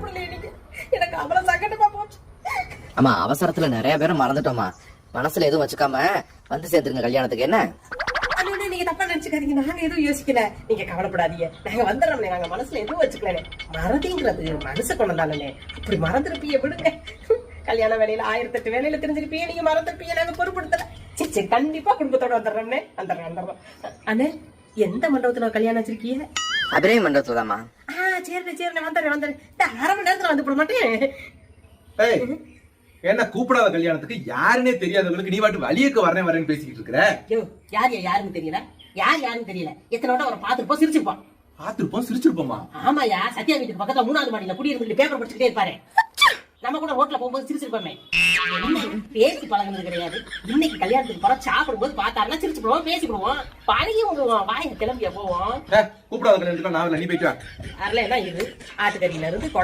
கூப்பிடலையே நீங்க. எனக்கு அவ்வளவு சங்கடமா போச்சு. ஆமா, அவசரத்துல நிறைய பேரை மறந்துட்டோமா. மனசுல எதுவும் வச்சுக்காம வந்து சேர்த்துருங்க கல்யாணத்துக்கு. என்ன அண்ணே, நீங்க தப்பா நினைச்சுக்காதீங்க. நாங்க எதுவும் யோசிக்கல. நீங்க கவலைப்படாதீங்க. நாங்க வந்துடுறோம்னே. நாங்க மனசுல எதுவும் வச்சுக்கல. மறதிங்கிறது மனசு கொண்டாலே அப்படி மறந்துருப்பீங்க. விடுங்க. கல்யாண வேலையில 1008 வேலையில தெரிஞ்சிருப்பீங்க. நீங்க மறந்துருப்பீங்க. நாங்க பொறுப்படுத்தல. சரி, கண்டிப்பா குடும்பத்தோட வந்துடுறோம்னே. வந்துடுறோம். அண்ணே, எந்த மண்டபத்துல கல்யாணம் வச்சிருக்கீங்க? அபிரே மண்டபத்துல தாமா. சரி, வந்துடுறேன். 1/2 மணி நேரத்துல வந்து போட மாட்டேன். என்ன கூப்பிடாத கல்யாணத்துக்கு யாருன்னே தெரியாதவங்களுக்கு நீ வாட்டு வழியக்கு வரேன்னு பேசிக்கிட்டு இருக்கிற? யாருன்னு தெரியல. யாருன்னு தெரியல. எத்தனை வட்டம் அவரை பார்த்துருப்போம், சிரிச்சிருப்போமா? ஆமாயா, சத்யா வீட்டுக்கு பக்கத்துல 3வது மாடியில குடியிருந்து பேப்பர் படிச்சுட்டே இருப்பாரு. நம்ம கூட ரோட்ல போகும்போது சிரிச்சிருப்போமே. பேசி பழகினது கிடையாது. இன்னைக்கு கல்யாணத்துக்கு போற சாப்பிடும்போது பார்த்தாருன்னா சிரிச்சு போடுவோம், பேசி போடுவோம், பழகி விடுவோம், வாயை கிளம்பியா போவோம். கூப்பிடாத கல்யாணத்துக்கு நான் நீ போயிட்டு வரல. என்ன இது? ஆட்டுக்கறியில இருந்து குடல்